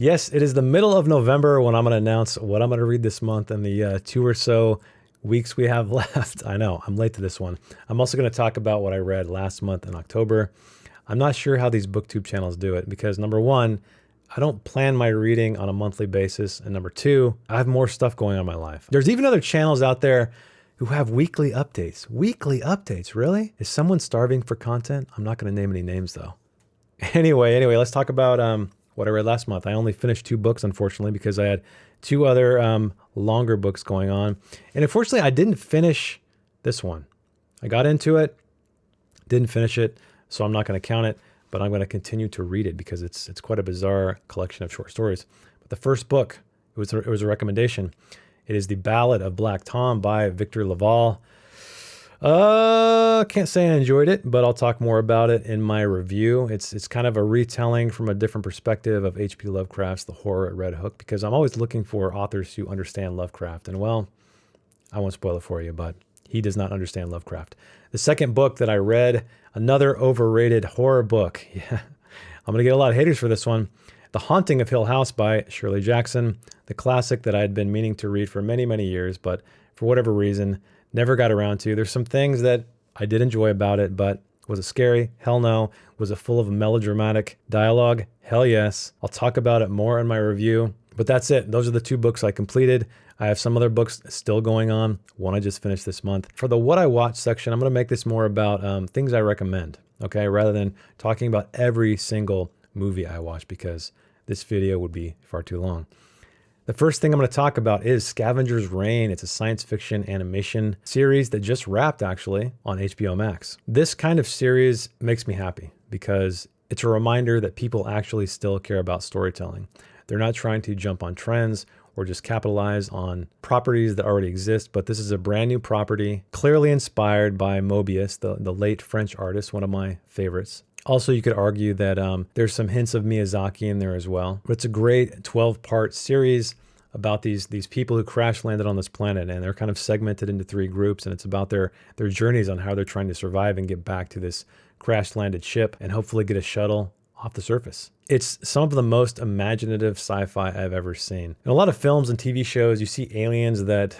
Yes, it is the middle of November when I'm going to announce what I'm going to read this month and the 2 or so weeks we have left. I know, I'm late to this one. I'm also going to talk about what I read last month in October. I'm not sure how these booktube channels do it because number one, I don't plan my reading on a monthly basis. And number two, I have more stuff going on in my life. There's even other channels out there who have weekly updates. Weekly updates, really? Is someone starving for content? I'm not going to name any names though. Anyway, let's talk about what I read last month. I only finished 2 books, unfortunately, because I had 2 other longer books going on. And unfortunately, I didn't finish this one. I got into it, didn't finish it, so I'm not going to count it, but I'm going to continue to read it because it's quite a bizarre collection of short stories. But the first book, it was a recommendation. It is The Ballad of Black Tom by Victor Laval. Can't say I enjoyed it, but I'll talk more about it in my review. It's kind of a retelling from a different perspective of H.P. Lovecraft's The Horror at Red Hook, because I'm always looking for authors who understand Lovecraft. And well, I won't spoil it for you, but he does not understand Lovecraft. The second book that I read, another overrated horror book. Yeah, I'm going to get a lot of haters for this one. The Haunting of Hill House by Shirley Jackson, the classic that I had been meaning to read for many, many years, but for whatever reason, never got around to. There's some things that I did enjoy about it, but was it scary? Hell no. Was it full of melodramatic dialogue? Hell yes. I'll talk about it more in my review, but that's it. Those are the 2 books I completed. I have some other books still going on. One I just finished this month. For the what I watched section, I'm going to make this more about things I recommend, okay? Rather than talking about every single movie I watch, because this video would be far too long. The first thing I'm going to talk about is Scavenger's Reign. It's a science fiction animation series that just wrapped actually on HBO Max. This kind of series makes me happy because it's a reminder that people actually still care about storytelling. They're not trying to jump on trends or just capitalize on properties that already exist, but this is a brand new property, clearly inspired by Moebius, the late French artist, one of my favorites. Also, you could argue that there's some hints of Miyazaki in there as well. But it's a great 12-part series about these people who crash landed on this planet, and they're kind of segmented into 3 groups, and it's about their journeys on how they're trying to survive and get back to this crash landed ship and hopefully get a shuttle off the surface. It's some of the most imaginative sci-fi I've ever seen. In a lot of films and TV shows, you see aliens that,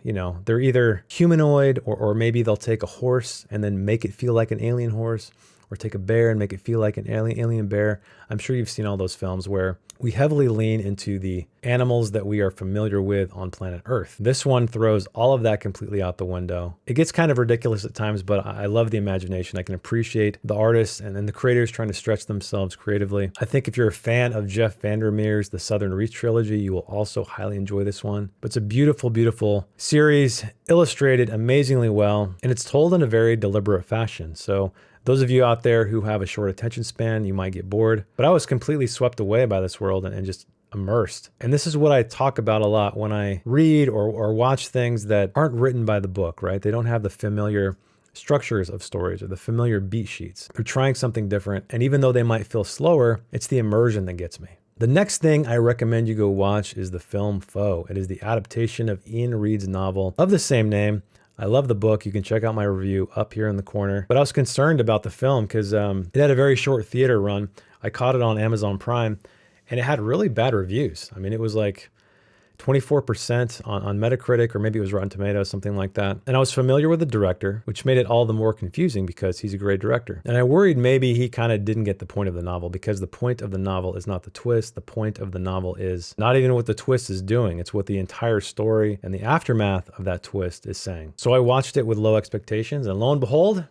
you know, they're either humanoid or maybe they'll take a horse and then make it feel like an alien horse, or take a bear and make it feel like an alien bear. I'm sure you've seen all those films where we heavily lean into the animals that we are familiar with on planet Earth. This one throws all of that completely out the window. It gets kind of ridiculous at times, but I love the imagination. I can appreciate the artists and then the creators trying to stretch themselves creatively. I think if you're a fan of Jeff Vandermeer's The Southern Reach trilogy, you will also highly enjoy this one. But it's a beautiful, beautiful series, illustrated amazingly well, and it's told in a very deliberate fashion. So those of you out there who have a short attention span, you might get bored, but I was completely swept away by this world and just immersed. And this is what I talk about a lot when I read or watch things that aren't written by the book, right? They don't have the familiar structures of stories or the familiar beat sheets. They're trying something different. And even though they might feel slower, it's the immersion that gets me. The next thing I recommend you go watch is the film Foe. It is the adaptation of Ian Reid's novel of the same name. I love the book. You can check out my review up here in the corner. But I was concerned about the film because it had a very short theater run. I caught it on Amazon Prime and it had really bad reviews. I mean, it was like 24% on Metacritic, or maybe it was Rotten Tomatoes, something like that. And I was familiar with the director, which made it all the more confusing because he's a great director. And I worried maybe he kind of didn't get the point of the novel, because the point of the novel is not the twist. The point of the novel is not even what the twist is doing. It's what the entire story and the aftermath of that twist is saying. So I watched it with low expectations, and lo and behold,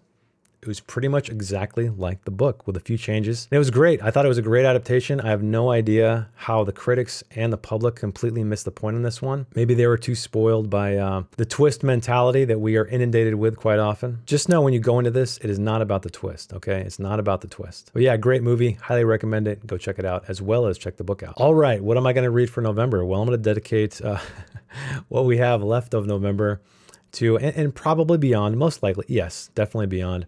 it was pretty much exactly like the book with a few changes. And it was great. I thought it was a great adaptation. I have no idea how the critics and the public completely missed the point on this one. Maybe they were too spoiled by the twist mentality that we are inundated with quite often. Just know when you go into this, it is not about the twist, okay? It's not about the twist. But yeah, great movie. Highly recommend it. Go check it out, as well as check the book out. All right, what am I going to read for November? Well, I'm going to dedicate what we have left of November to, and probably beyond, most likely, yes, definitely beyond,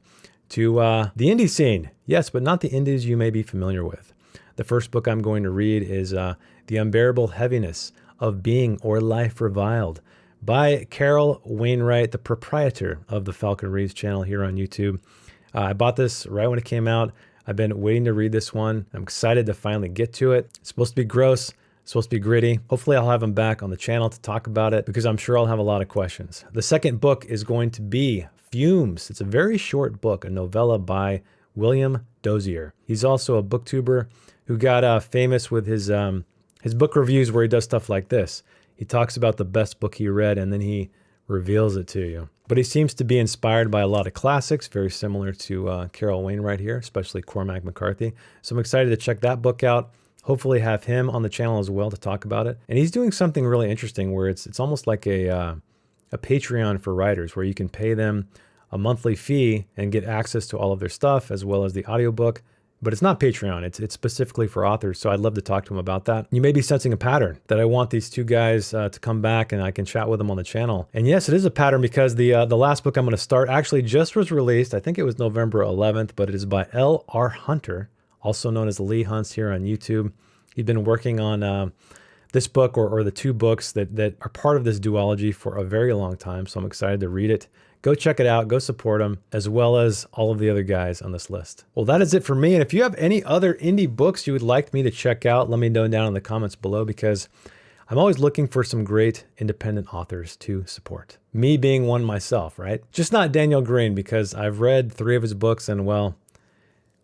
to the indie scene. Yes, but not the indies you may be familiar with. The first book I'm going to read is The Unbearable Heaviness of Being or Life Reviled by Carol Wainwright, the proprietor of the Falcon Reads channel here on YouTube. I bought this right when it came out. I've been waiting to read this one. I'm excited to finally get to it. It's supposed to be gross. It's supposed to be gritty. Hopefully I'll have him back on the channel to talk about it because I'm sure I'll have a lot of questions. The second book is going to be Fumes. It's a very short book, a novella by William Dozier. He's also a booktuber who got famous with his book reviews where he does stuff like this. He talks about the best book he read and then he reveals it to you. But he seems to be inspired by a lot of classics, very similar to Carol Wainwright here, especially Cormac McCarthy. So I'm excited to check that book out. Hopefully have him on the channel as well to talk about it. And he's doing something really interesting where it's almost like a Patreon for writers where you can pay them a monthly fee and get access to all of their stuff as well as the audiobook. But it's not Patreon, it's specifically for authors, so I'd love to talk to him about that. You may be sensing a pattern that I want these two guys to come back and I can chat with them on the channel. And yes, it is a pattern because the last book I'm gonna start actually just was released. I think it was November 11th, but it is by L.R. Hunter, also known as Lee Hunts here on YouTube. He's been working on this book or the two books that are part of this duology for a very long time, so I'm excited to read it. Go check it out, go support them, as well as all of the other guys on this list. Well, that is it for me. And if you have any other indie books you would like me to check out, let me know down in the comments below because I'm always looking for some great independent authors to support. Me being one myself, right? Just not Daniel Green because I've read 3 of his books and well,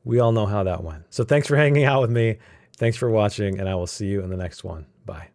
we all know how that went. So thanks for hanging out with me. Thanks for watching and I will see you in the next one. Bye.